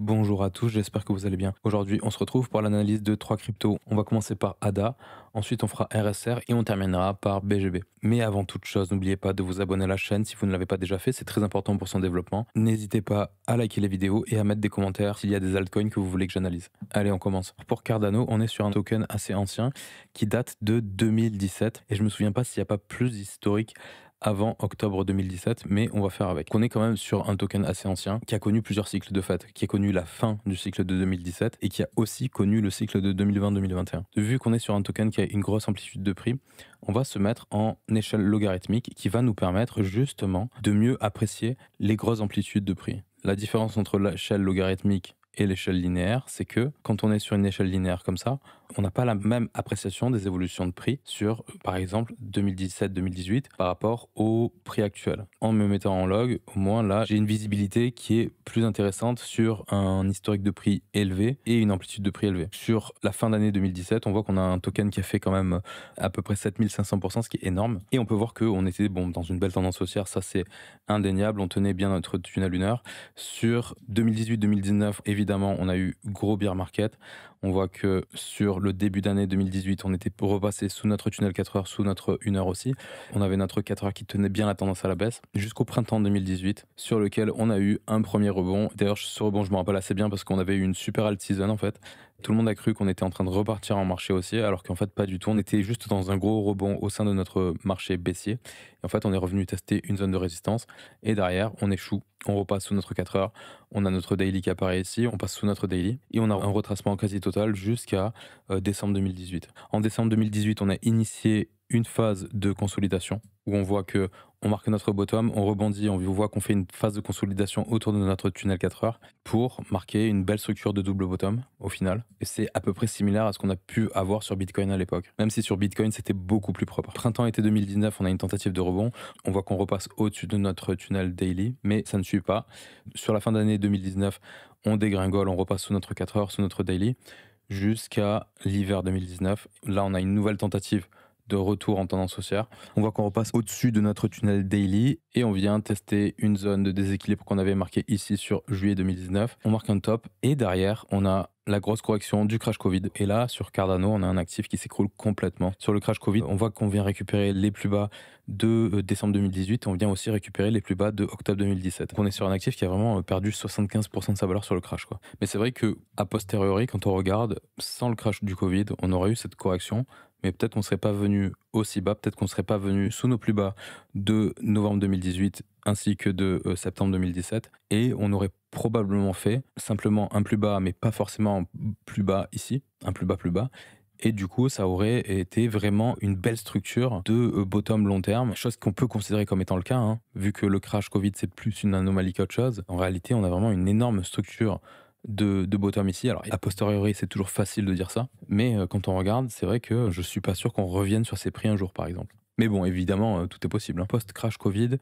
Bonjour à tous, j'espère que vous allez bien. Aujourd'hui, on se retrouve pour l'analyse de trois cryptos. On va commencer par ADA, ensuite on fera RSR et on terminera par BGB. Mais avant toute chose, n'oubliez pas de vous abonner à la chaîne si vous ne l'avez pas déjà fait, c'est très important pour son développement. N'hésitez pas à liker les vidéos et à mettre des commentaires s'il y a des altcoins que vous voulez que j'analyse. Allez, on commence. Pour Cardano, on est sur un token assez ancien qui date de 2017 et je me souviens pas s'il n'y a pas plus d'historique avant octobre 2017, mais on va faire avec. On est quand même sur un token assez ancien qui a connu plusieurs cycles de fait, qui a connu la fin du cycle de 2017 et qui a aussi connu le cycle de 2020-2021. Vu qu'on est sur un token qui a une grosse amplitude de prix, on va se mettre en échelle logarithmique qui va nous permettre justement de mieux apprécier les grosses amplitudes de prix. La différence entre l'échelle logarithmique et l'échelle linéaire, c'est que quand on est sur une échelle linéaire comme ça, on n'a pas la même appréciation des évolutions de prix sur, par exemple, 2017-2018 par rapport au prix actuel. En me mettant en log, au moins là, j'ai une visibilité qui est plus intéressante sur un historique de prix élevé et une amplitude de prix élevée. Sur la fin d'année 2017, on voit qu'on a un token qui a fait quand même à peu près 7500%, ce qui est énorme. Et on peut voir qu'on était dans une belle tendance haussière, ça c'est indéniable, on tenait bien notre tunnel lunaire. Sur 2018-2019, évidemment, on a eu gros bear market. On voit que sur le début d'année 2018, on était repassé sous notre tunnel 4 heures, sous notre 1 heure aussi. On avait notre 4 heures qui tenait bien la tendance à la baisse jusqu'au printemps 2018, sur lequel on a eu un premier rebond. D'ailleurs, ce rebond, je me rappelle assez bien parce qu'on avait eu une super alt season en fait. Tout le monde a cru qu'on était en train de repartir en marché haussier, alors qu'en fait, pas du tout. On était juste dans un gros rebond au sein de notre marché baissier. Et en fait, on est revenu tester une zone de résistance. Et derrière, on échoue. On repasse sous notre 4 heures. On a notre daily qui apparaît ici. On passe sous notre daily. Et on a un retracement quasi total jusqu'à décembre 2018. En décembre 2018, on a initié une phase de consolidation où on voit que on marque notre bottom, on rebondit, on voit qu'on fait une phase de consolidation autour de notre tunnel 4 heures pour marquer une belle structure de double bottom au final. Et c'est à peu près similaire à ce qu'on a pu avoir sur Bitcoin à l'époque. Même si sur Bitcoin, c'était beaucoup plus propre. Printemps-été 2019, on a une tentative de rebond. On voit qu'on repasse au-dessus de notre tunnel daily, mais ça ne suit pas. Sur la fin d'année 2019, on dégringole, on repasse sous notre 4 heures, sous notre daily, jusqu'à l'hiver 2019. Là, on a une nouvelle tentative de retour en tendance haussière. On voit qu'on repasse au-dessus de notre tunnel daily et on vient tester une zone de déséquilibre qu'on avait marquée ici sur juillet 2019. On marque un top et derrière, on a la grosse correction du crash Covid. Et là, sur Cardano, on a un actif qui s'écroule complètement. Sur le crash Covid, on voit qu'on vient récupérer les plus bas de décembre 2018 et on vient aussi récupérer les plus bas de octobre 2017. Donc on est sur un actif qui a vraiment perdu 75% de sa valeur sur le crash, quoi. Mais c'est vrai que a posteriori, quand on regarde, sans le crash du Covid, on aurait eu cette correction, mais peut-être qu'on ne serait pas venu aussi bas, peut-être qu'on ne serait pas venu sous nos plus bas de novembre 2018 ainsi que de septembre 2017, et on aurait probablement fait simplement un plus bas, mais pas forcément plus bas ici, un plus bas, et du coup ça aurait été vraiment une belle structure de bottom long terme, chose qu'on peut considérer comme étant le cas, hein, vu que le crash Covid c'est plus une anomalie qu'autre chose. En réalité, on a vraiment une énorme structure de bottom ici. Alors, a posteriori, c'est toujours facile de dire ça, mais quand on regarde, c'est vrai que je suis pas sûr qu'on revienne sur ces prix un jour, par exemple. Mais bon, évidemment, tout est possible, hein. Post-crash Covid,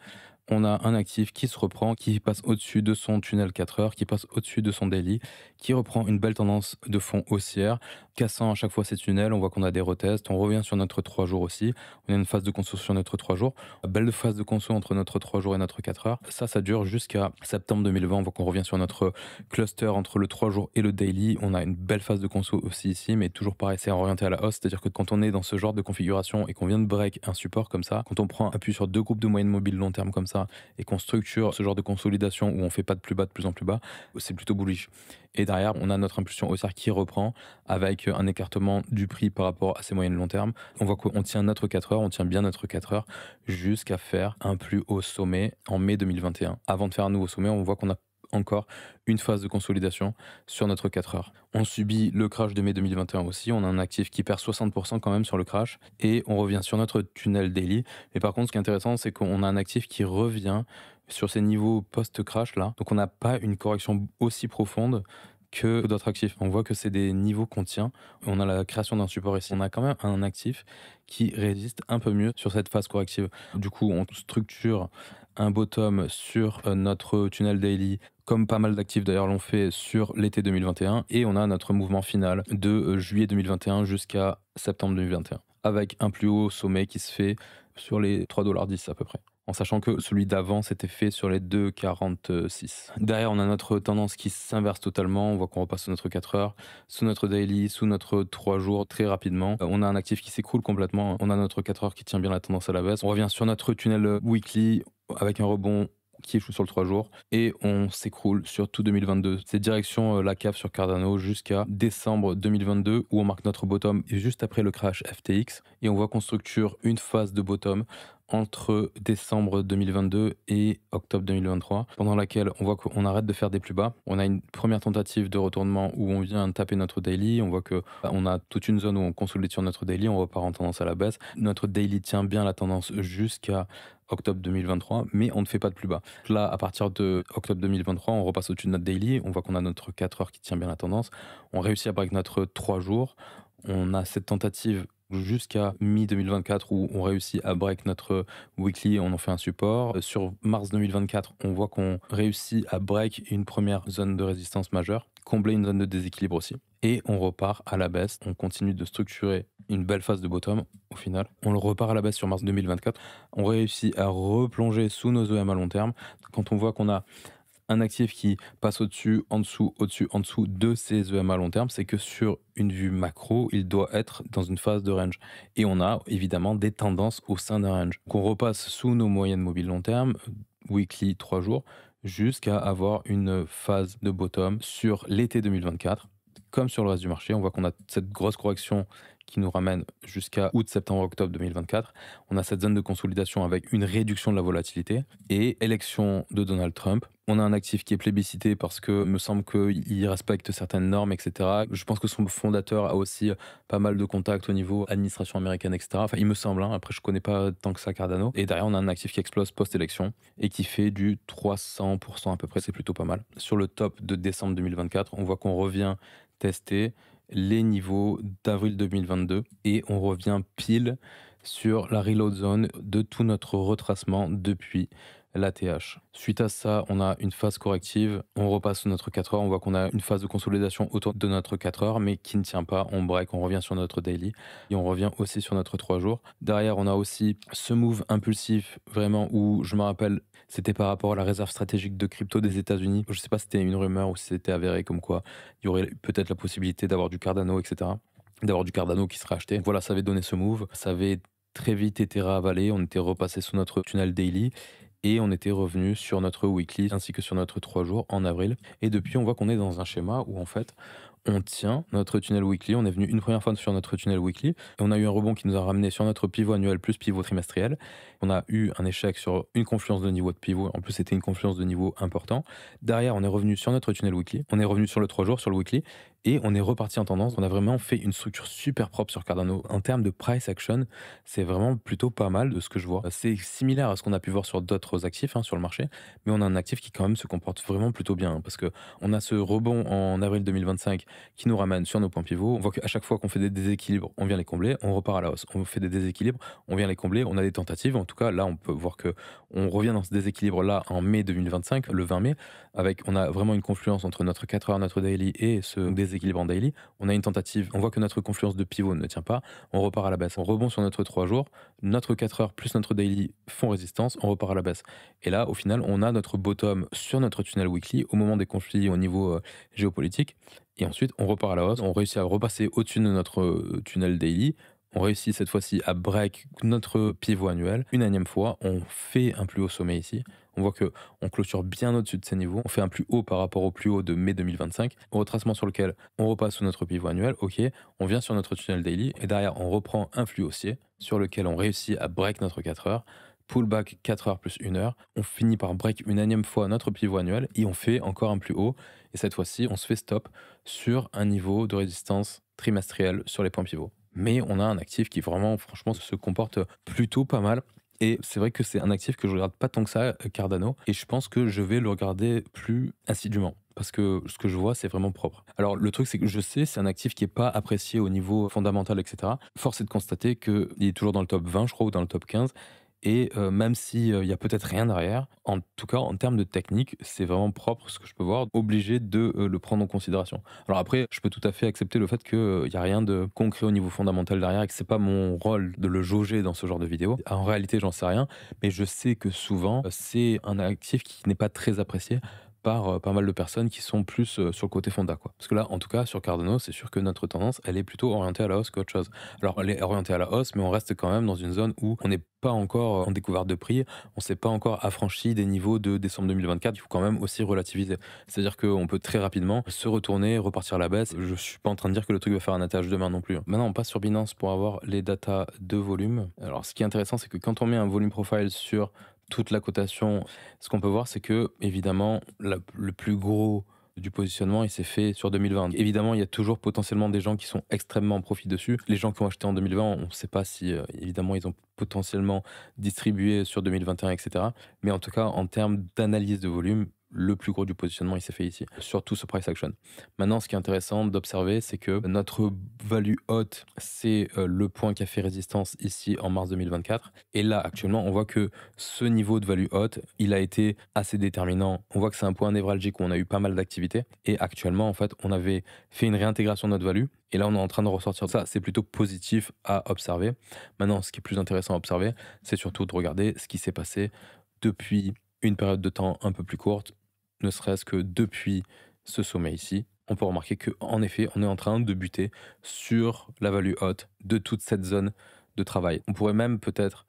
on a un actif qui se reprend, qui passe au-dessus de son tunnel 4 heures, qui passe au-dessus de son daily, qui reprend une belle tendance de fond haussière, cassant à chaque fois ces tunnels. On voit qu'on a des retests, on revient sur notre 3 jours aussi. On a une phase de conso sur notre 3 jours. Belle phase de conso entre notre 3 jours et notre 4 heures. Ça dure jusqu'à septembre 2020. On voit qu'on revient sur notre cluster entre le 3 jours et le daily. On a une belle phase de conso aussi ici, mais toujours pareil, c'est orienté à la hausse. C'est-à-dire que quand on est dans ce genre de configuration et qu'on vient de break un support comme ça, quand on prend appui sur deux groupes de moyennes mobiles long terme comme ça et qu'on structure ce genre de consolidation où on fait pas de plus bas de plus en plus bas, c'est plutôt bullish. Et derrière, on a notre impulsion haussière qui reprend avec un écartement du prix par rapport à ces moyennes long terme. On voit qu'on tient notre 4 heures, on tient bien notre 4 heures jusqu'à faire un plus haut sommet en mai 2021. Avant de faire un nouveau sommet, on voit qu'on a encore une phase de consolidation sur notre 4 heures. On subit le crash de mai 2021 aussi, on a un actif qui perd 60% quand même sur le crash et on revient sur notre tunnel daily. Mais par contre, ce qui est intéressant, c'est qu'on a un actif qui revient sur ces niveaux post-crash là. Donc on n'a pas une correction aussi profonde que d'autres actifs. On voit que c'est des niveaux qu'on tient. On a la création d'un support ici. On a quand même un actif qui résiste un peu mieux sur cette phase corrective. Du coup, on structure un bottom sur notre tunnel daily, comme pas mal d'actifs d'ailleurs l'ont fait sur l'été 2021, et on a notre mouvement final de juillet 2021 jusqu'à septembre 2021, avec un plus haut sommet qui se fait sur les 3,10 $ à peu près. en sachant que celui d'avant s'était fait sur les 2,46. Derrière, on a notre tendance qui s'inverse totalement. On voit qu'on repasse sous notre 4 heures, sous notre daily, sous notre 3 jours très rapidement. On a un actif qui s'écroule complètement. On a notre 4 heures qui tient bien la tendance à la baisse. On revient sur notre tunnel weekly avec un rebond qui échoue sur le 3 jours et on s'écroule sur tout 2022. C'est direction la cave sur Cardano jusqu'à décembre 2022 où on marque notre bottom juste après le crash FTX et on voit qu'on structure une phase de bottom entre décembre 2022 et octobre 2023, pendant laquelle on voit qu'on arrête de faire des plus bas. On a une première tentative de retournement où on vient taper notre daily. On voit que on a toute une zone où on consolide sur notre daily, on repart en tendance à la baisse. Notre daily tient bien la tendance jusqu'à octobre 2023, mais on ne fait pas de plus bas. Là, à partir de octobre 2023, on repasse au-dessus de notre daily. On voit qu'on a notre 4 heures qui tient bien la tendance. On réussit à break notre 3 jours. On a cette tentative jusqu'à mi-2024 où on réussit à break notre weekly, on en fait un support. Sur mars 2024, on voit qu'on réussit à break une première zone de résistance majeure, combler une zone de déséquilibre aussi. Et on repart à la baisse, on continue de structurer une belle phase de bottom au final. On le repart à la baisse sur mars 2024, on réussit à replonger sous nos EM à long terme. Quand on voit qu'on a un actif qui passe au-dessus, en dessous, au-dessus, en dessous de ces EM à long terme, c'est que sur une vue macro, il doit être dans une phase de range. Et on a évidemment des tendances au sein d'un range. Qu'on repasse sous nos moyennes mobiles long terme, weekly 3 jours, jusqu'à avoir une phase de bottom sur l'été 2024. Comme sur le reste du marché, on voit qu'on a cette grosse correction qui nous ramène jusqu'à août, septembre, octobre 2024. On a cette zone de consolidation avec une réduction de la volatilité et élection de Donald Trump. On a un actif qui est plébiscité parce que me semble qu'il respecte certaines normes, etc. Je pense que son fondateur a aussi pas mal de contacts au niveau administration américaine, etc. Enfin, il me semble, hein. Après je connais pas tant que ça Cardano. Et derrière, on a un actif qui explose post-élection et qui fait du 300% à peu près, c'est plutôt pas mal. Sur le top de décembre 2024, on voit qu'on revient tester les niveaux d'avril 2022 et on revient pile sur la reload zone de tout notre retracement depuis l'ATH. Suite à ça, on a une phase corrective, on repasse sur notre 4 heures, on voit qu'on a une phase de consolidation autour de notre 4 heures, mais qui ne tient pas, on break, on revient sur notre daily, et on revient aussi sur notre 3 jours. Derrière, on a aussi ce move impulsif, vraiment, où je me rappelle, c'était par rapport à la réserve stratégique de crypto des États-Unis. Je sais pas si c'était une rumeur ou si c'était avéré, comme quoi il y aurait peut-être la possibilité d'avoir du Cardano, etc. D'avoir du Cardano qui serait acheté. Voilà, ça avait donné ce move, ça avait très vite été ravalé, on était repassé sous notre tunnel daily, et on était revenu sur notre weekly ainsi que sur notre 3 jours en avril. Et depuis, on voit qu'on est dans un schéma où en fait, on tient notre tunnel weekly. On est venu une première fois sur notre tunnel weekly et on a eu un rebond qui nous a ramené sur notre pivot annuel plus pivot trimestriel. On a eu un échec sur une confluence de niveau de pivot. En plus, c'était une confluence de niveau important. Derrière, on est revenu sur notre tunnel weekly. On est revenu sur le 3 jours, sur le weekly. Et on est reparti en tendance. On a vraiment fait une structure super propre sur Cardano. En termes de price action, c'est vraiment plutôt pas mal de ce que je vois. C'est similaire à ce qu'on a pu voir sur d'autres actifs sur le marché, mais on a un actif qui quand même se comporte vraiment plutôt bien parce que on a ce rebond en avril 2025 qui nous ramène sur nos points pivots. On voit qu'à chaque fois qu'on fait des déséquilibres, on vient les combler, on repart à la hausse. On fait des déséquilibres, on vient les combler, on a des tentatives. En tout cas, là, on peut voir que on revient dans ce déséquilibre-là en mai 2025, le 20 mai, on a vraiment une confluence entre notre 4 heures, notre daily et ce déséquilibre en daily. On a une tentative, on voit que notre confluence de pivot ne tient pas, on repart à la baisse. On rebond sur notre 3 jours, notre 4 heures plus notre daily font résistance, on repart à la baisse. Et là, au final, on a notre bottom sur notre tunnel weekly au moment des conflits au niveau géopolitique. Et ensuite, on repart à la hausse. On réussit à repasser au-dessus de notre tunnel daily. On réussit cette fois-ci à break notre pivot annuel. Une énième fois, on fait un plus haut sommet ici. On voit que on clôture bien au-dessus de ces niveaux. On fait un plus haut par rapport au plus haut de mai 2025. Au retracement sur lequel on repasse sous notre pivot annuel. Ok, on vient sur notre tunnel daily. Et derrière, on reprend un flux haussier sur lequel on réussit à break notre 4 heures. Pullback 4 heures plus 1 heure. On finit par break une énième fois notre pivot annuel et on fait encore un plus haut. Et cette fois-ci, on se fait stop sur un niveau de résistance trimestriel sur les points pivots. Mais on a un actif qui vraiment, franchement, se comporte plutôt pas mal. Et c'est vrai que c'est un actif que je regarde pas tant que ça, Cardano. Et je pense que je vais le regarder plus assidûment. Parce que ce que je vois, c'est vraiment propre. Alors, le truc, c'est que je sais, c'est un actif qui n'est pas apprécié au niveau fondamental, etc. Force est de constater qu'il est toujours dans le top 20, je crois, ou dans le top 15. et même si, il y a peut-être rien derrière, en tout cas en termes de technique, c'est vraiment propre ce que je peux voir, obligé de, le prendre en considération. Alors après, je peux tout à fait accepter le fait que, il y a rien de concret au niveau fondamental derrière et que c'est pas mon rôle de le jauger dans ce genre de vidéo. En réalité, j'en sais rien, mais je sais que souvent, c'est un actif qui n'est pas très apprécié par, pas mal de personnes qui sont plus, sur le côté fonda, quoi. Parce que là, en tout cas, sur Cardano, c'est sûr que notre tendance, elle est plutôt orientée à la hausse qu'autre chose. Alors, elle est orientée à la hausse, mais on reste quand même dans une zone où on n'est pas encore en découverte de prix, on s'est pas encore affranchi des niveaux de décembre 2024. Il faut quand même aussi relativiser. C'est-à-dire qu'on peut très rapidement se retourner, repartir à la baisse. Je suis pas en train de dire que le truc va faire un atterrage demain non plus, hein. Maintenant, on passe sur Binance pour avoir les datas de volume. Alors, ce qui est intéressant, c'est que quand on met un volume profile sur toute la cotation, ce qu'on peut voir, c'est que, évidemment, le plus gros du positionnement, il s'est fait sur 2020. Évidemment, il y a toujours potentiellement des gens qui sont extrêmement en profit dessus. Les gens qui ont acheté en 2020, on ne sait pas si, évidemment, ils ont potentiellement distribué sur 2021, etc. Mais en tout cas, en termes d'analyse de volume, le plus gros du positionnement, il s'est fait ici, surtout ce price action. Maintenant, ce qui est intéressant d'observer, c'est que notre value haute, c'est le point qui a fait résistance ici en mars 2024. Et là, actuellement, on voit que ce niveau de value haute, il a été assez déterminant. On voit que c'est un point névralgique où on a eu pas mal d'activité. Et actuellement, en fait, on avait fait une réintégration de notre value. Et là, on est en train de ressortir ça. C'est plutôt positif à observer. Maintenant, ce qui est plus intéressant à observer, c'est surtout de regarder ce qui s'est passé depuis une période de temps un peu plus courte, ne serait-ce que depuis ce sommet ici. On peut remarquer qu'en effet, on est en train de buter sur la value haute de toute cette zone de travail. On pourrait même peut-être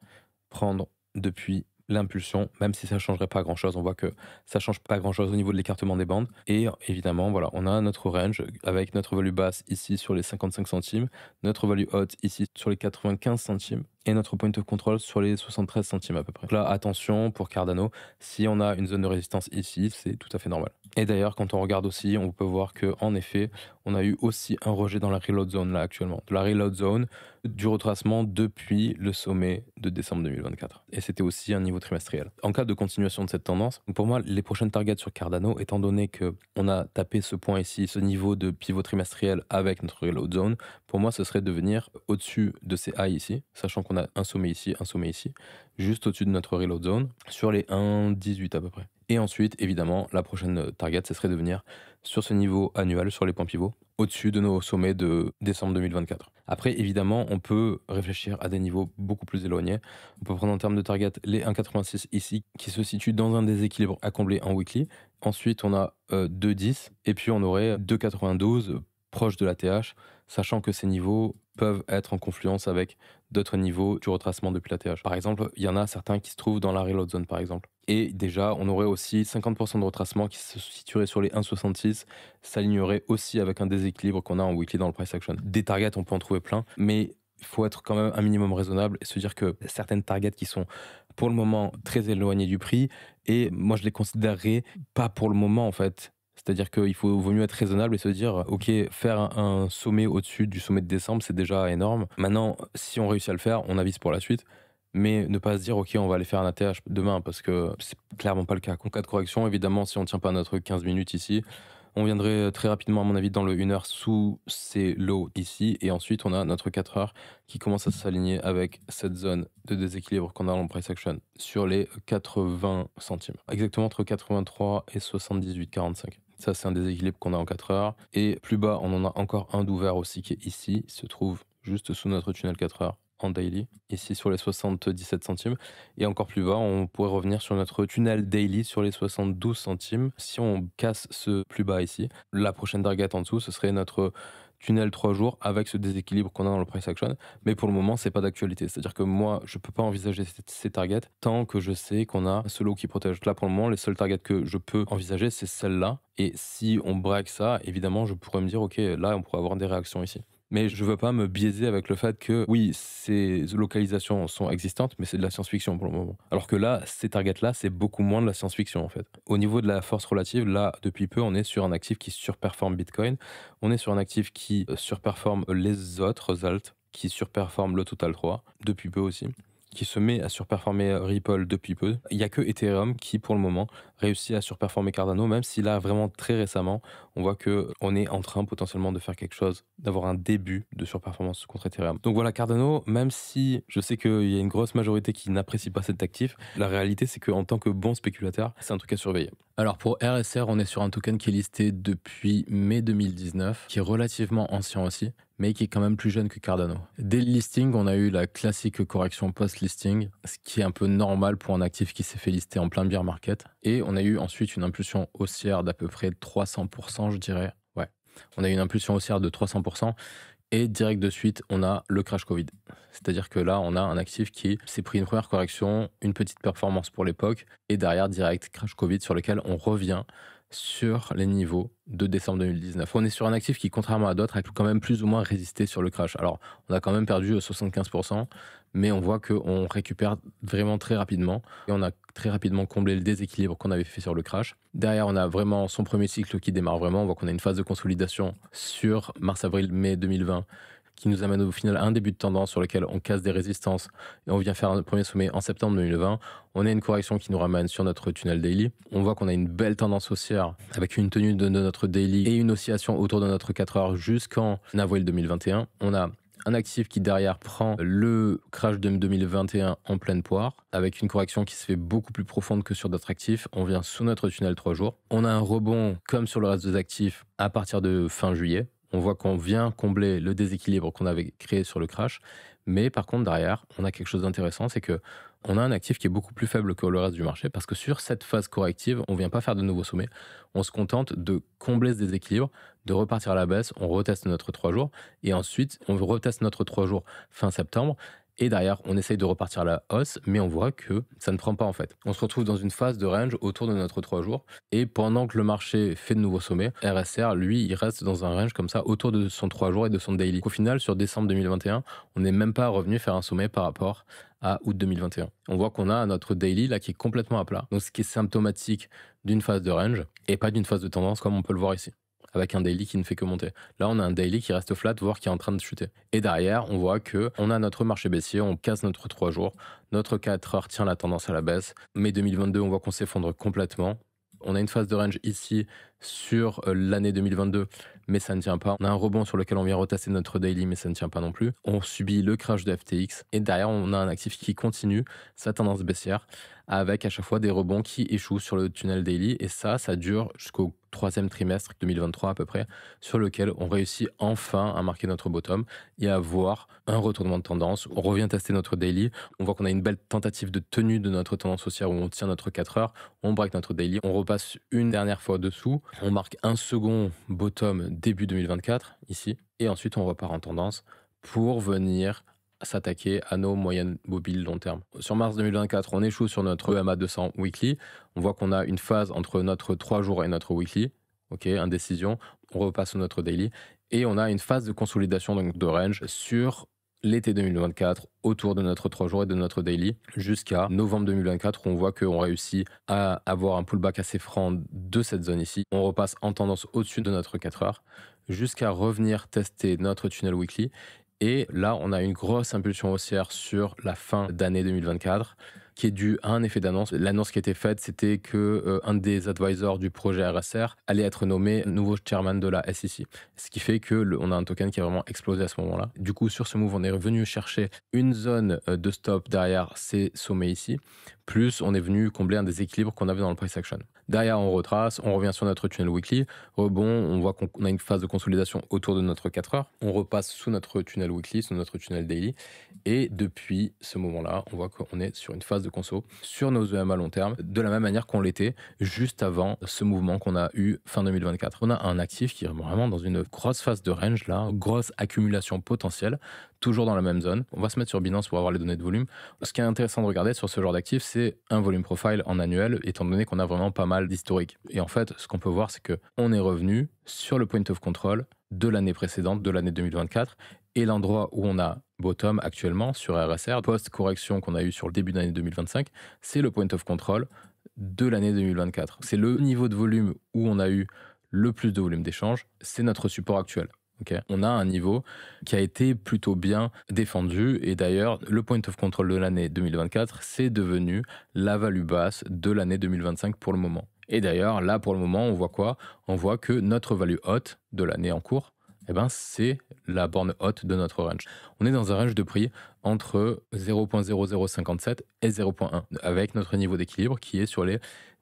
prendre depuis l'impulsion, même si ça ne changerait pas grand-chose. On voit que ça ne change pas grand-chose au niveau de l'écartement des bandes. Et évidemment, voilà, on a notre range avec notre value basse ici sur les 55 centimes, notre value haute ici sur les 95 centimes et notre point of control sur les 73 centimes à peu près. Donc là, attention pour Cardano, si on a une zone de résistance ici, c'est tout à fait normal. Et d'ailleurs, quand on regarde aussi, on peut voir que en effet, on a eu aussi un rejet dans la reload zone là actuellement. De la reload zone, du retracement depuis le sommet de décembre 2024. Et c'était aussi un niveau trimestriel. En cas de continuation de cette tendance, pour moi, les prochaines targets sur Cardano, étant donné que on a tapé ce point ici, ce niveau de pivot trimestriel avec notre reload zone, pour moi, ce serait de venir au-dessus de ces highs ici, sachant qu'on a un sommet ici, juste au-dessus de notre reload zone, sur les 1,18 à peu près. Et ensuite, évidemment, la prochaine target, ce serait de venir sur ce niveau annuel, sur les points pivots, au-dessus de nos sommets de décembre 2024. Après, évidemment, on peut réfléchir à des niveaux beaucoup plus éloignés. On peut prendre en termes de target les 1,86 ici, qui se situe dans un déséquilibre à combler en weekly. Ensuite, on a 2,10 et puis on aurait 2,92 proche de la TH, sachant que ces niveaux peuvent être en confluence avec d'autres niveaux du retracement depuis la TH. Par exemple, il y en a certains qui se trouvent dans la reload zone, par exemple. Et déjà, on aurait aussi 50% de retracement qui se situerait sur les 1,66, s'alignerait aussi avec un déséquilibre qu'on a en weekly dans le price action. Des targets, on peut en trouver plein, mais il faut être quand même un minimum raisonnable et se dire que certaines targets qui sont pour le moment très éloignées du prix, et moi je les considérerais pas pour le moment en fait. C'est-à-dire qu'il vaut mieux être raisonnable et se dire, ok, faire un sommet au-dessus du sommet de décembre, c'est déjà énorme. Maintenant, si on réussit à le faire, on avise pour la suite. Mais ne pas se dire, ok, on va aller faire un ATH demain, parce que c'est clairement pas le cas. En cas de correction, évidemment, si on ne tient pas notre 15 minutes ici, on viendrait très rapidement, à mon avis, dans le 1 heure sous ces lows ici. Et ensuite, on a notre 4 heures qui commence à s'aligner avec cette zone de déséquilibre qu'on a dans le price action sur les 80 centimes. Exactement entre 83 et 78,45. Ça, c'est un déséquilibre qu'on a en 4 heures. Et plus bas, on en a encore un d'ouvert aussi qui est ici. Il se trouve juste sous notre tunnel 4 heures en daily, ici sur les 77 centimes. Et encore plus bas, on pourrait revenir sur notre tunnel daily sur les 72 centimes. Si on casse ce plus bas ici, la prochaine target en dessous, ce serait notre tunnel 3 jours avec ce déséquilibre qu'on a dans le price action. Mais pour le moment, c'est pas d'actualité. C'est-à-dire que moi, je peux pas envisager ces targets tant que je sais qu'on a ce lot qui protège. Là, pour le moment, les seules targets que je peux envisager, c'est celle-là. Et si on break ça, évidemment, je pourrais me dire, ok, là, on pourrait avoir des réactions ici. Mais je veux pas me biaiser avec le fait que, oui, ces localisations sont existantes, mais c'est de la science-fiction pour le moment. Alors que là, ces targets-là, c'est beaucoup moins de la science-fiction, en fait. Au niveau de la force relative, là, depuis peu, on est sur un actif qui surperforme Bitcoin. On est sur un actif qui surperforme les autres alts, qui surperforme le Total 3, depuis peu aussi. qui se met à surperformer Ripple depuis peu. Il n'y a que Ethereum qui, pour le moment, réussit à surperformer Cardano, même si là, vraiment très récemment, on voit que on est en train potentiellement de faire quelque chose, d'avoir un début de surperformance contre Ethereum. Donc voilà, Cardano, même si je sais qu'il y a une grosse majorité qui n'apprécie pas cet actif, la réalité, c'est qu'en tant que bon spéculateur, c'est un truc à surveiller. Alors pour RSR, on est sur un token qui est listé depuis mai 2019, qui est relativement ancien aussi, mais qui est quand même plus jeune que Cardano. Dès le listing, on a eu la classique correction post-listing, ce qui est un peu normal pour un actif qui s'est fait lister en plein bear market. Et on a eu ensuite une impulsion haussière d'à peu près 300%, je dirais. Ouais, on a eu une impulsion haussière de 300%. Et direct de suite, on a le crash Covid. C'est-à-dire que là, on a un actif qui s'est pris une première correction, une petite performance pour l'époque, et derrière, direct crash Covid sur lequel on revient sur les niveaux de décembre 2019. On est sur un actif qui, contrairement à d'autres, a quand même plus ou moins résisté sur le crash. Alors, on a quand même perdu 75%, mais on voit qu'on récupère vraiment très rapidement. Et on a très rapidement comblé le déséquilibre qu'on avait fait sur le crash. Derrière, on a vraiment son premier cycle qui démarre vraiment. On voit qu'on a une phase de consolidation sur mars, avril, mai 2020 qui nous amène au final à un début de tendance sur lequel on casse des résistances et on vient faire un premier sommet en septembre 2020. On a une correction qui nous ramène sur notre tunnel daily. On voit qu'on a une belle tendance haussière avec une tenue de notre daily et une oscillation autour de notre 4 heures jusqu'en avril 2021. On a un actif qui derrière prend le crash de 2021 en pleine poire, avec une correction qui se fait beaucoup plus profonde que sur d'autres actifs. On vient sous notre tunnel 3 jours. On a un rebond comme sur le reste des actifs à partir de fin juillet. On voit qu'on vient combler le déséquilibre qu'on avait créé sur le crash. Mais par contre, derrière, on a quelque chose d'intéressant, c'est que on a un actif qui est beaucoup plus faible que le reste du marché parce que sur cette phase corrective, on ne vient pas faire de nouveaux sommets. On se contente de combler ce déséquilibre, de repartir à la baisse, on reteste notre 3 jours et ensuite, on reteste notre 3 jours fin septembre. Et derrière, on essaye de repartir à la hausse, mais on voit que ça ne prend pas en fait. On se retrouve dans une phase de range autour de notre 3 jours. Et pendant que le marché fait de nouveaux sommets, RSR, lui, il reste dans un range comme ça autour de son 3 jours et de son daily. Au final, sur décembre 2021, on n'est même pas revenu faire un sommet par rapport à août 2021. On voit qu'on a notre daily là qui est complètement à plat. Donc ce qui est symptomatique d'une phase de range et pas d'une phase de tendance comme on peut le voir ici, avec un daily qui ne fait que monter. Là, on a un daily qui reste flat, voire qui est en train de chuter. Et derrière, on voit que on a notre marché baissier, on casse notre 3 jours, notre 4 heures tient la tendance à la baisse. Mai 2022, on voit qu'on s'effondre complètement. On a une phase de range ici sur l'année 2022, mais ça ne tient pas. On a un rebond sur lequel on vient retester notre daily, mais ça ne tient pas non plus. On subit le crash de FTX et derrière, on a un actif qui continue sa tendance baissière avec à chaque fois des rebonds qui échouent sur le tunnel daily. Et ça dure jusqu'au troisième trimestre 2023 à peu près, sur lequel on réussit enfin à marquer notre bottom et à voir un retournement de tendance. On revient tester notre daily. On voit qu'on a une belle tentative de tenue de notre tendance haussière où on tient notre 4 heures. On break notre daily. On repasse une dernière fois dessous. On marque un second bottom début 2024 ici. Et ensuite, on repart en tendance pour venir s'attaquer à nos moyennes mobiles long terme. Sur mars 2024, on échoue sur notre EMA 200 weekly. On voit qu'on a une phase entre notre 3 jours et notre weekly. Ok, indécision. On repasse sur notre daily. Et on a une phase de consolidation donc de range sur l'été 2024 autour de notre 3 jours et de notre daily jusqu'à novembre 2024 où on voit qu'on réussit à avoir un pullback assez franc de cette zone ici. On repasse en tendance au-dessus de notre 4 heures jusqu'à revenir tester notre tunnel weekly. Et là, on a une grosse impulsion haussière sur la fin d'année 2024 qui est due à un effet d'annonce. L'annonce qui a été faite, c'était que un des advisors du projet RSR allait être nommé nouveau chairman de la SEC. Ce qui fait que on a un token qui a vraiment explosé à ce moment-là. Du coup, sur ce move, on est revenu chercher une zone de stop derrière ces sommets ici. Plus, on est venu combler un déséquilibre qu'on avait dans le price action. Derrière, on retrace, on revient sur notre tunnel weekly. Rebond, on voit qu'on a une phase de consolidation autour de notre 4 heures. On repasse sous notre tunnel weekly, sous notre tunnel daily. Et depuis ce moment-là, on voit qu'on est sur une phase de conso sur nos EM à long terme, de la même manière qu'on l'était juste avant ce mouvement qu'on a eu fin 2024. On a un actif qui est vraiment dans une grosse phase de range, là, grosse accumulation potentielle, toujours dans la même zone. On va se mettre sur Binance pour avoir les données de volume. Ce qui est intéressant de regarder sur ce genre d'actif, c'est un volume profile en annuel, étant donné qu'on a vraiment pas mal d'historique. Et en fait, ce qu'on peut voir, c'est qu'on est revenu sur le point of control de l'année précédente, de l'année 2024, et l'endroit où on a bottom actuellement sur RSR, post-correction qu'on a eu sur le début de l'année 2025, c'est le point of control de l'année 2024. C'est le niveau de volume où on a eu le plus de volume d'échange, c'est notre support actuel. ok. On a un niveau qui a été plutôt bien défendu et d'ailleurs le point of control de l'année 2024 c'est devenu la value basse de l'année 2025 pour le moment. Et d'ailleurs là pour le moment on voit quoi? On voit que notre value haute de l'année en cours, eh ben, c'est la borne haute de notre range. On est dans un range de prix entre 0.0057 et 0.1 avec notre niveau d'équilibre qui est sur les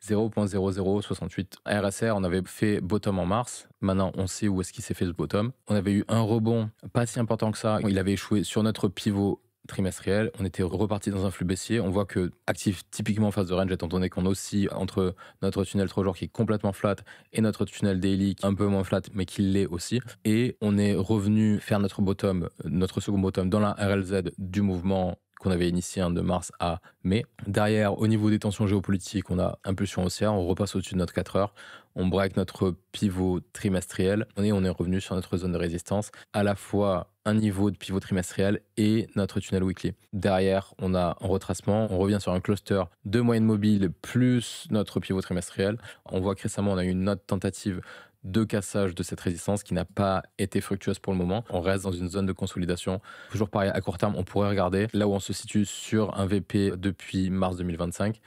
0.0068. RSR, on avait fait bottom en mars. Maintenant, on sait où est-ce qu'il s'est fait ce bottom. On avait eu un rebond pas si important que ça. Il avait échoué sur notre pivot trimestriel, on était reparti dans un flux baissier. On voit que actif typiquement en phase de range, étant donné qu'on oscille entre notre tunnel 3 jours qui est complètement flat et notre tunnel daily qui est un peu moins flat, mais qui l'est aussi. Et on est revenu faire notre bottom, notre second bottom dans la RLZ du mouvement qu'on avait initié de mars à mai. Derrière, au niveau des tensions géopolitiques, on a impulsion haussière, on repasse au-dessus de notre 4 heures, on break notre pivot trimestriel et on est revenu sur notre zone de résistance, à la fois un niveau de pivot trimestriel et notre tunnel weekly. Derrière, on a un retracement, on revient sur un cluster de moyenne mobile plus notre pivot trimestriel. On voit que récemment, on a eu une autre tentative de cassage de cette résistance qui n'a pas été fructueuse pour le moment. On reste dans une zone de consolidation. Toujours pareil, à court terme, on pourrait regarder là où on se situe sur un VP depuis mars 2025.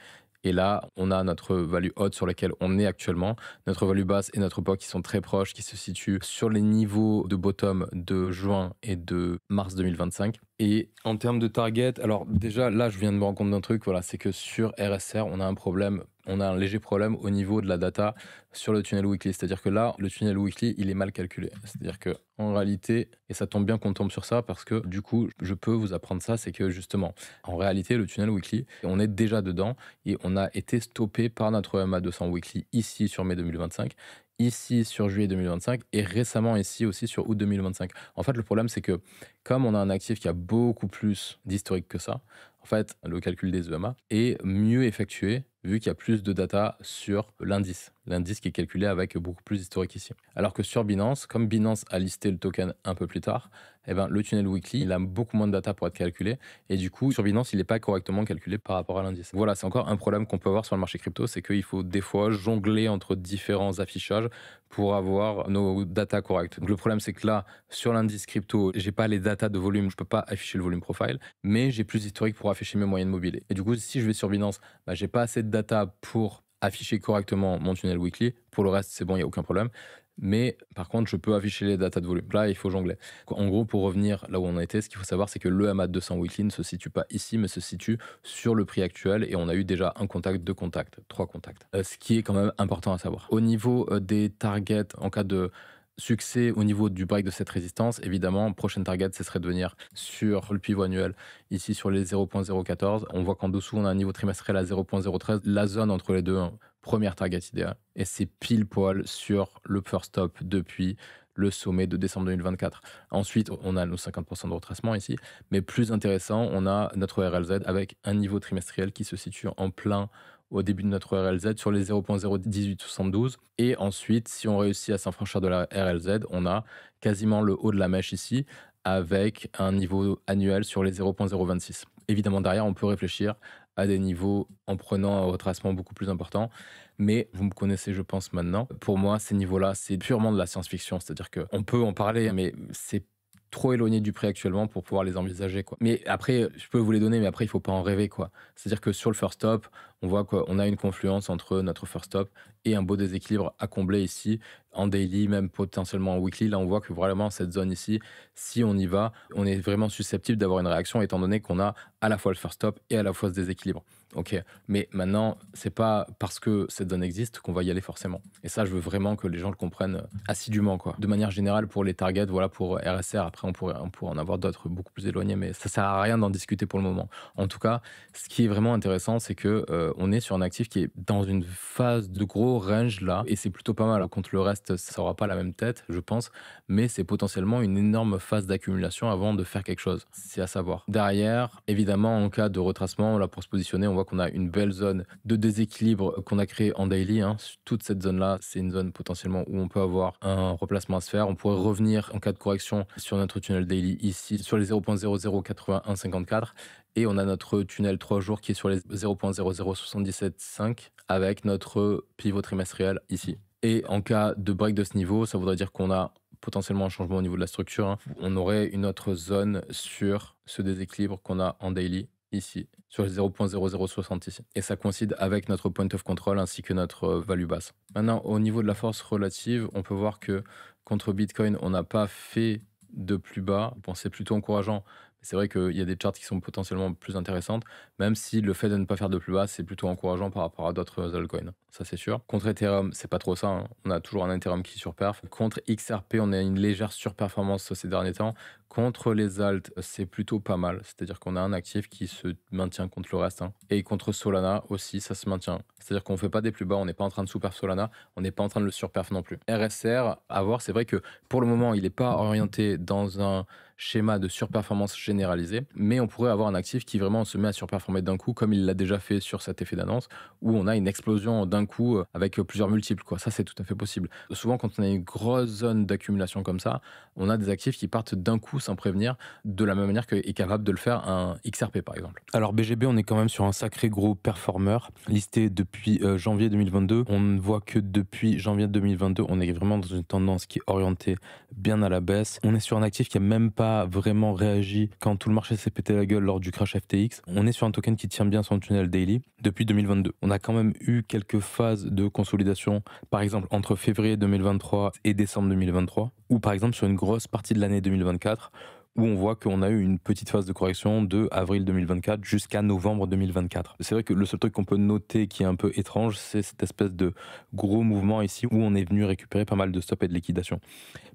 Et là, on a notre value haute sur laquelle on est actuellement, notre value basse et notre POC qui sont très proches, qui se situent sur les niveaux de bottom de juin et de mars 2025. Et en termes de target, alors déjà là, je viens de me rendre compte d'un truc, voilà, c'est que sur RSR, on a un problème. On a un léger problème au niveau de la data sur le tunnel weekly. C'est-à-dire que là, le tunnel weekly, il est mal calculé. C'est-à-dire que en réalité, et ça tombe bien qu'on tombe sur ça parce que du coup, je peux vous apprendre ça, c'est que justement, en réalité, le tunnel weekly, on est déjà dedans et on a été stoppé par notre EMA 200 weekly ici sur mai 2025, ici sur juillet 2025 et récemment ici aussi sur août 2025. En fait, le problème, c'est que comme on a un actif qui a beaucoup plus d'historique que ça, en fait, le calcul des EMA est mieux effectué vu qu'il y a plus de data sur l'indice. L'indice qui est calculé avec beaucoup plus d'historique ici. Alors que sur Binance, comme Binance a listé le token un peu plus tard, eh ben, le tunnel weekly, il a beaucoup moins de data pour être calculé. Et du coup, sur Binance, il n'est pas correctement calculé par rapport à l'indice. Voilà, c'est encore un problème qu'on peut avoir sur le marché crypto, c'est qu'il faut des fois jongler entre différents affichages pour avoir nos data correctes. Donc le problème, c'est que là, sur l'indice crypto, j'ai pas les data de volume, je peux pas afficher le volume profile, mais j'ai plus d'historique pour afficher mes moyennes mobiles. Et du coup, si je vais sur Binance, bah, j'ai pas assez de data pour afficher correctement mon tunnel weekly. Pour le reste, c'est bon, il n'y a aucun problème. Mais par contre, je peux afficher les datas de volume. Là, il faut jongler. En gros, pour revenir là où on était, ce qu'il faut savoir, c'est que le EMA 200 weekly ne se situe pas ici, mais se situe sur le prix actuel. Et on a eu déjà un contact, deux contacts, trois contacts. Ce qui est quand même important à savoir. Au niveau des targets, en cas de succès au niveau du break de cette résistance, évidemment, prochaine target, ce serait de venir sur le pivot annuel, ici sur les 0.014. On voit qu'en dessous, on a un niveau trimestriel à 0.013. La zone entre les deux, première target idéale. Et c'est pile poil sur le first stop depuis le sommet de décembre 2024. Ensuite, on a nos 50% de retracement ici. Mais plus intéressant, on a notre RLZ avec un niveau trimestriel qui se situe en plein au début de notre RLZ sur les 0.01872. Et ensuite, si on réussit à s'affranchir de la RLZ, on a quasiment le haut de la mèche ici avec un niveau annuel sur les 0.026. Évidemment, derrière, on peut réfléchir à des niveaux en prenant un retracement beaucoup plus important. Mais vous me connaissez, je pense, maintenant. Pour moi, ces niveaux-là, c'est purement de la science-fiction. C'est-à-dire qu'on peut en parler, mais c'est trop éloigné du prix actuellement pour pouvoir les envisager, quoi. Mais après, je peux vous les donner, mais après, il faut pas en rêver, quoi. C'est-à-dire que sur le first stop, on voit qu'on a une confluence entre notre first stop et un beau déséquilibre à combler ici, en daily, même potentiellement en weekly. Là, on voit que vraiment, cette zone ici, si on y va, on est vraiment susceptible d'avoir une réaction, étant donné qu'on a à la fois le first stop et à la fois ce déséquilibre. Ok, mais maintenant, c'est pas parce que cette zone existe qu'on va y aller forcément. Et ça, je veux vraiment que les gens le comprennent assidûment, quoi. De manière générale, pour les targets, voilà, pour RSR, après, on pourrait en avoir d'autres beaucoup plus éloignés, mais ça sert à rien d'en discuter pour le moment. En tout cas, ce qui est vraiment intéressant, c'est que on est sur un actif qui est dans une phase de gros range là, et c'est plutôt pas mal. Contre le reste, ça aura pas la même tête, je pense, mais c'est potentiellement une énorme phase d'accumulation avant de faire quelque chose. C'est à savoir. Derrière, évidemment, en cas de retracement, là, pour se positionner, on voit qu'on a une belle zone de déséquilibre qu'on a créée en daily. Toute cette zone-là, c'est une zone potentiellement où on peut avoir un replacement à se faire. On pourrait revenir en cas de correction sur notre tunnel daily ici, sur les 0.008154. Et on a notre tunnel 3 jours qui est sur les 0.00775 avec notre pivot trimestriel ici. Et en cas de break de ce niveau, ça voudrait dire qu'on a potentiellement un changement au niveau de la structure, hein, on aurait une autre zone sur ce déséquilibre qu'on a en daily ici, sur le 0.0060 ici. Et ça coïncide avec notre point of control ainsi que notre value basse. Maintenant, au niveau de la force relative, on peut voir que contre Bitcoin, on n'a pas fait de plus bas. Bon, c'est plutôt encourageant. C'est vrai qu'il y a des charts qui sont potentiellement plus intéressantes, même si le fait de ne pas faire de plus bas, c'est plutôt encourageant par rapport à d'autres altcoins. Ça, c'est sûr. Contre Ethereum, c'est pas trop ça, hein. On a toujours un Ethereum qui surperf. Contre XRP, on a une légère surperformance ces derniers temps. Contre les alts, c'est plutôt pas mal. C'est-à-dire qu'on a un actif qui se maintient contre le reste, hein. Et contre Solana aussi, ça se maintient. C'est-à-dire qu'on ne fait pas des plus bas, on n'est pas en train de sous-perf Solana, on n'est pas en train de le surperf non plus. RSR, à voir, c'est vrai que pour le moment, il n'est pas orienté dans un schéma de surperformance généralisée, mais on pourrait avoir un actif qui vraiment se met à surperformer d'un coup, comme il l'a déjà fait sur cet effet d'annonce, où on a une explosion d'un coup avec plusieurs multiples, quoi. Ça, c'est tout à fait possible. Souvent, quand on a une grosse zone d'accumulation comme ça, on a des actifs qui partent d'un coup sans prévenir, de la même manière qu'est capable de le faire un XRP, par exemple. Alors, BGB, on est quand même sur un sacré gros performeur, listé depuis janvier 2022. On ne voit que depuis janvier 2022, on est vraiment dans une tendance qui est orientée bien à la baisse. On est sur un actif qui n'a même pas vraiment réagi quand tout le marché s'est pété la gueule lors du crash FTX. On est sur un token qui tient bien son tunnel daily depuis 2022. On a quand même eu quelques phases de consolidation, par exemple entre février 2023 et décembre 2023, ou par exemple sur une grosse partie de l'année 2024, où on voit qu'on a eu une petite phase de correction de avril 2024 jusqu'à novembre 2024. C'est vrai que le seul truc qu'on peut noter qui est un peu étrange, c'est cette espèce de gros mouvement ici où on est venu récupérer pas mal de stops et de liquidation.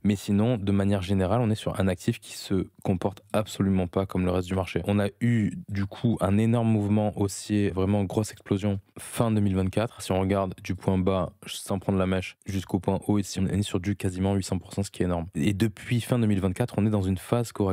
Mais sinon, de manière générale, on est sur un actif qui se comporte absolument pas comme le reste du marché. On a eu du coup un énorme mouvement haussier, vraiment grosse explosion fin 2024. Si on regarde du point bas, sans prendre la mèche, jusqu'au point haut, ici on est sur du quasiment 800%, ce qui est énorme. Et depuis fin 2024, on est dans une phase corrective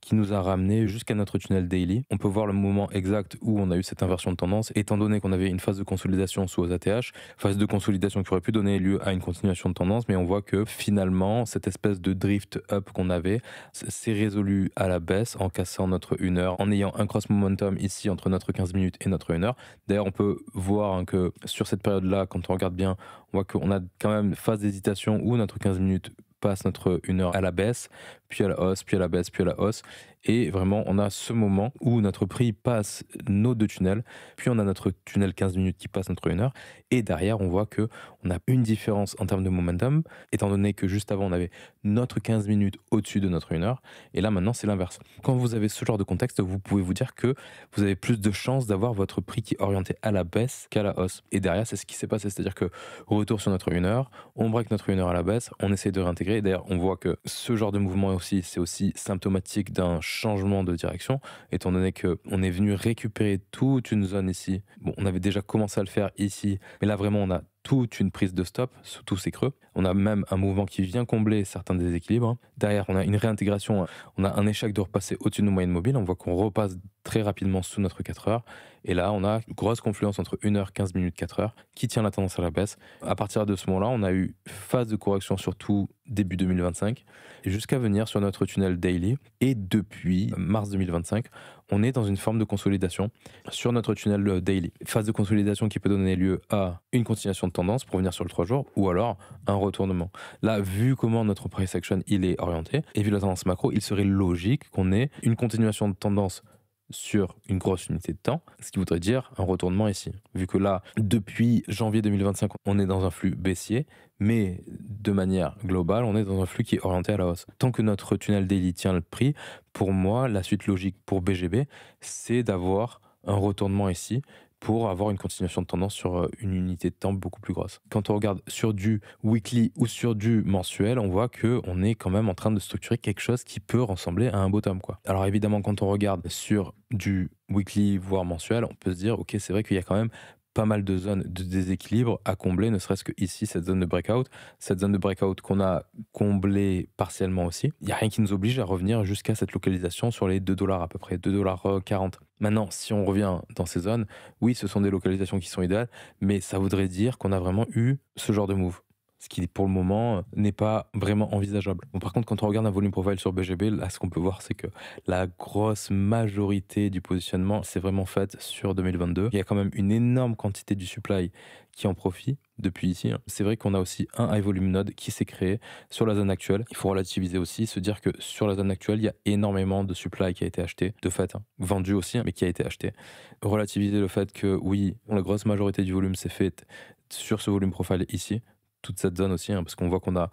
qui nous a ramené jusqu'à notre tunnel daily. On peut voir le moment exact où on a eu cette inversion de tendance, étant donné qu'on avait une phase de consolidation sous ATH, phase de consolidation qui aurait pu donner lieu à une continuation de tendance, mais on voit que finalement, cette espèce de drift up qu'on avait s'est résolu à la baisse en cassant notre 1 heure, en ayant un cross momentum ici entre notre 15 minutes et notre 1 heure. D'ailleurs, on peut voir hein, que sur cette période-là, quand on regarde bien, on voit qu'on a quand même phase d'hésitation où notre 15 minutes passe notre 1 heure à la baisse, puis à la hausse, puis à la baisse, puis à la hausse. Et vraiment, on a ce moment où notre prix passe nos deux tunnels, puis on a notre tunnel 15 minutes qui passe notre 1 heure. Et derrière, on voit qu'on a une différence en termes de momentum, étant donné que juste avant, on avait notre 15 minutes au-dessus de notre 1 heure. Et là, maintenant, c'est l'inverse. Quand vous avez ce genre de contexte, vous pouvez vous dire que vous avez plus de chances d'avoir votre prix qui est orienté à la baisse qu'à la hausse. Et derrière, c'est ce qui s'est passé. C'est-à-dire que retour sur notre 1 heure, on break notre 1 heure à la baisse, on essaie de réintégrer. Et d'ailleurs, on voit que ce genre de mouvement aussi, c'est aussi symptomatique d'un changement de direction, étant donné qu'on est venu récupérer toute une zone ici. Bon, on avait déjà commencé à le faire ici, mais là vraiment on a toute une prise de stop sous tous ces creux. On a même un mouvement qui vient combler certains déséquilibres. Derrière, on a une réintégration, on a un échec de repasser au-dessus de nos moyennes mobiles. On voit qu'on repasse très rapidement sous notre 4 heures. Et là, on a une grosse confluence entre 1 heure, 15 minutes, 4 heures qui tient la tendance à la baisse. À partir de ce moment-là, on a eu phase de correction surtout début 2025 jusqu'à venir sur notre tunnel daily. Et depuis mars 2025, on est dans une forme de consolidation sur notre tunnel daily. Phase de consolidation qui peut donner lieu à une continuation de tendance pour venir sur le 3 jours ou alors un retournement. Là, vu comment notre price action il est orienté et vu la tendance macro, il serait logique qu'on ait une continuation de tendance sur une grosse unité de temps, ce qui voudrait dire un retournement ici. Vu que là, depuis janvier 2025, on est dans un flux baissier, mais de manière globale, on est dans un flux qui est orienté à la hausse. Tant que notre tunnel daily tient le prix, pour moi, la suite logique pour BGB, c'est d'avoir un retournement ici pour avoir une continuation de tendance sur une unité de temps beaucoup plus grosse. Quand on regarde sur du weekly ou sur du mensuel, on voit qu'on est quand même en train de structurer quelque chose qui peut ressembler à un bottom, quoi. Alors évidemment, quand on regarde sur du weekly voire mensuel, on peut se dire, ok, c'est vrai qu'il y a quand même pas mal de zones de déséquilibre à combler, ne serait-ce que ici, cette zone de breakout qu'on a comblée partiellement aussi. Il n'y a rien qui nous oblige à revenir jusqu'à cette localisation sur les 2 dollars à peu près, 2,40 $. Maintenant, si on revient dans ces zones, oui, ce sont des localisations qui sont idéales, mais ça voudrait dire qu'on a vraiment eu ce genre de move. ce qui pour le moment n'est pas vraiment envisageable. Bon, par contre, quand on regarde un volume profile sur BGB, là, ce qu'on peut voir, c'est que la grosse majorité du positionnement s'est vraiment faite sur 2022. Il y a quand même une énorme quantité du supply qui en profite depuis ici. C'est vrai qu'on a aussi un high volume node qui s'est créé sur la zone actuelle. Il faut relativiser aussi, se dire que sur la zone actuelle, il y a énormément de supply qui a été acheté, de fait, vendu aussi, mais qui a été acheté. Relativiser le fait que oui, la grosse majorité du volume s'est fait sur ce volume profile ici, toute cette zone aussi, parce qu'on voit qu'on a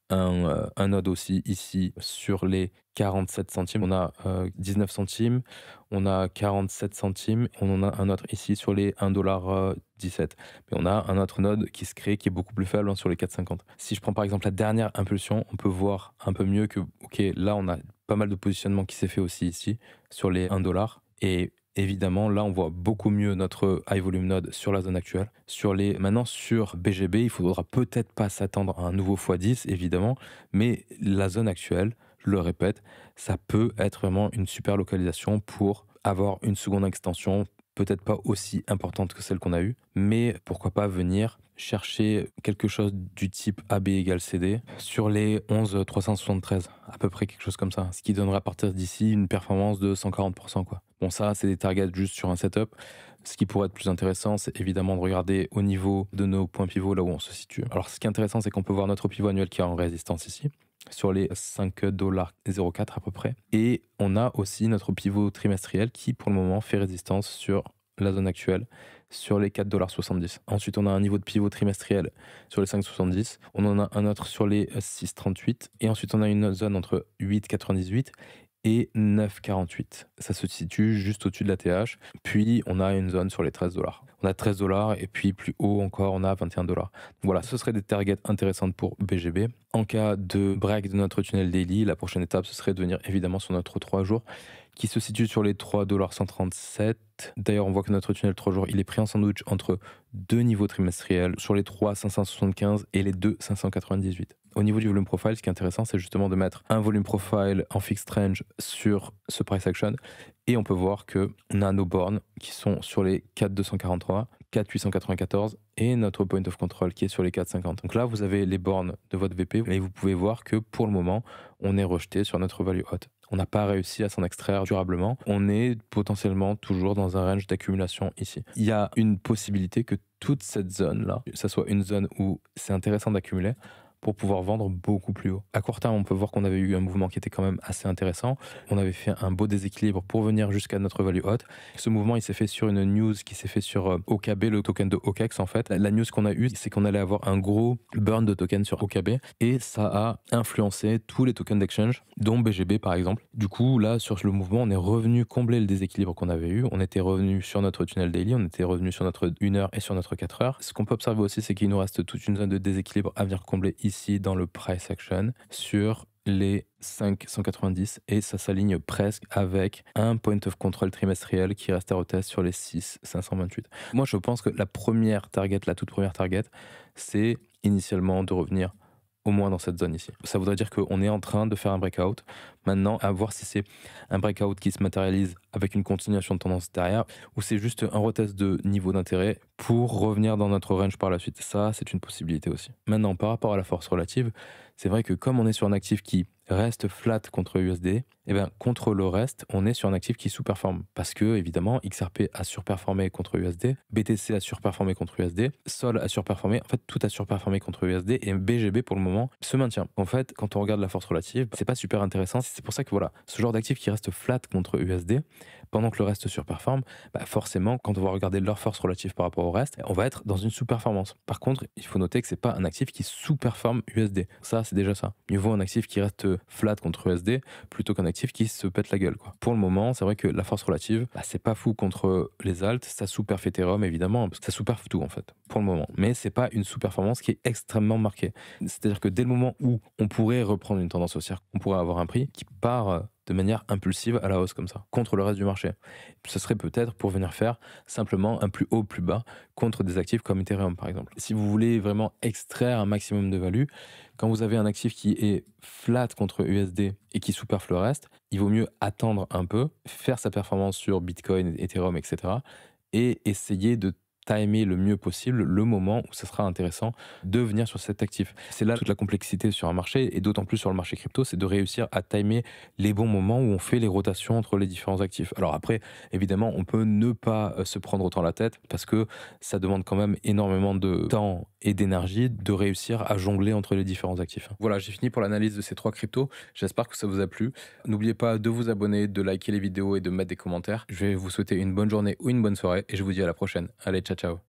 un node aussi ici sur les 47 centimes. On a 19 centimes, on a 47 centimes, on en a un autre ici sur les 1,17 $. Mais on a un autre node qui se crée qui est beaucoup plus faible sur les 4,50. Si je prends par exemple la dernière impulsion, on peut voir un peu mieux que, ok, là on a pas mal de positionnement qui s'est fait aussi ici sur les 1 $. Et évidemment, là, on voit beaucoup mieux notre high volume node sur la zone actuelle. Maintenant, sur BGB, il faudra peut-être pas s'attendre à un nouveau x10, évidemment, mais la zone actuelle, je le répète, ça peut être vraiment une super localisation pour avoir une seconde extension, peut-être pas aussi importante que celle qu'on a eue, mais pourquoi pas venir chercher quelque chose du type AB égale CD sur les 11 373, à peu près quelque chose comme ça, ce qui donnerait à partir d'ici une performance de 140%, quoi. Bon, ça, c'est des targets juste sur un setup. Ce qui pourrait être plus intéressant, c'est évidemment de regarder au niveau de nos points pivots, là où on se situe. Alors, ce qui est intéressant, c'est qu'on peut voir notre pivot annuel qui est en résistance ici, sur les 5,04 $ à peu près. Et on a aussi notre pivot trimestriel qui, pour le moment, fait résistance sur la zone actuelle, sur les 4,70 $. Ensuite, on a un niveau de pivot trimestriel sur les 5,70. On en a un autre sur les 6,38. Et ensuite, on a une zone entre 8,98 et 9,48. Ça se situe juste au-dessus de la TH. Puis, on a une zone sur les 13 $. On a 13 $ et puis plus haut encore, on a 21 $. Donc voilà, ce serait des targets intéressantes pour BGB. En cas de break de notre tunnel daily, la prochaine étape, ce serait de venir évidemment sur notre 3 jours qui se situe sur les 3,137 $. D'ailleurs, on voit que notre tunnel 3 jours, il est pris en sandwich entre deux niveaux trimestriels, sur les 3,575 et les 2,598. Au niveau du volume profile, ce qui est intéressant, c'est justement de mettre un volume profile en fixed range sur ce price action. Et on peut voir qu'on a nos bornes qui sont sur les 4,243, 4,894 et notre point of control qui est sur les 4,50. Donc là, vous avez les bornes de votre VP et vous pouvez voir que pour le moment, on est rejeté sur notre value hot. On n'a pas réussi à s'en extraire durablement. On est potentiellement toujours dans un range d'accumulation ici. Il y a une possibilité que toute cette zone-là, ça soit une zone où c'est intéressant d'accumuler pour pouvoir vendre beaucoup plus haut. À court terme, on peut voir qu'on avait eu un mouvement qui était quand même assez intéressant. On avait fait un beau déséquilibre pour venir jusqu'à notre value hot. Ce mouvement, il s'est fait sur une news qui s'est fait sur OKB, le token de OKEx en fait. La news qu'on a eue, c'est qu'on allait avoir un gros burn de tokens sur OKB et ça a influencé tous les tokens d'exchange, dont BGB par exemple. Du coup, là, sur le mouvement, on est revenu combler le déséquilibre qu'on avait eu. On était revenu sur notre tunnel daily, on était revenu sur notre 1 heure et sur notre 4 heures. Ce qu'on peut observer aussi, c'est qu'il nous reste toute une zone de déséquilibre à venir combler ici dans le price action sur les 590 et ça s'aligne presque avec un point of control trimestriel qui reste à retest sur les 6,528. Moi, je pense que la toute première target, c'est initialement de revenir au moins dans cette zone ici. Ça voudrait dire qu'on est en train de faire un breakout. Maintenant, à voir si c'est un breakout qui se matérialise avec une continuation de tendance derrière ou c'est juste un retest de niveau d'intérêt pour revenir dans notre range par la suite. Ça, c'est une possibilité aussi. Maintenant, par rapport à la force relative, c'est vrai que comme on est sur un actif qui reste flat contre USD, et bien contre le reste, on est sur un actif qui sous-performe. Parce que, évidemment, XRP a surperformé contre USD, BTC a surperformé contre USD, Sol a surperformé, en fait, tout a surperformé contre USD, et BGB, pour le moment, se maintient. En fait, quand on regarde la force relative, c'est pas super intéressant. C'est pour ça que, voilà, ce genre d'actif qui reste flat contre USD, pendant que le reste surperforme, forcément, quand on va regarder leur force relative par rapport au reste, on va être dans une sous-performance. Par contre, il faut noter que c'est pas un actif qui sous-performe USD. Ça, c'est déjà ça. Mieux vaut un actif qui reste flat contre USD plutôt qu'un actif qui se pète la gueule, quoi. Pour le moment, c'est vrai que la force relative, c'est pas fou contre les alts, ça sous-perf Ethereum évidemment, parce que ça sous-perf tout en fait, pour le moment. Mais c'est pas une sous-performance qui est extrêmement marquée. C'est-à-dire que dès le moment où on pourrait reprendre une tendance haussière, on pourrait avoir un prix qui part de manière impulsive à la hausse comme ça, contre le reste du marché. Ce serait peut-être pour venir faire simplement un plus haut, plus bas contre des actifs comme Ethereum par exemple. Si vous voulez vraiment extraire un maximum de value, quand vous avez un actif qui est flat contre USD et qui sous-perf le reste, il vaut mieux attendre un peu, faire sa performance sur Bitcoin, Ethereum, etc. et essayer de timer le mieux possible le moment où ça sera intéressant de venir sur cet actif. C'est là toute la complexité sur un marché et d'autant plus sur le marché crypto, c'est de réussir à timer les bons moments où on fait les rotations entre les différents actifs. Alors après, évidemment, on peut ne pas se prendre autant la tête parce que ça demande quand même énormément de temps et d'énergie de réussir à jongler entre les différents actifs. Voilà, j'ai fini pour l'analyse de ces 3 cryptos. J'espère que ça vous a plu. N'oubliez pas de vous abonner, de liker les vidéos et de mettre des commentaires. Je vais vous souhaiter une bonne journée ou une bonne soirée et je vous dis à la prochaine. Allez, ciao ciao.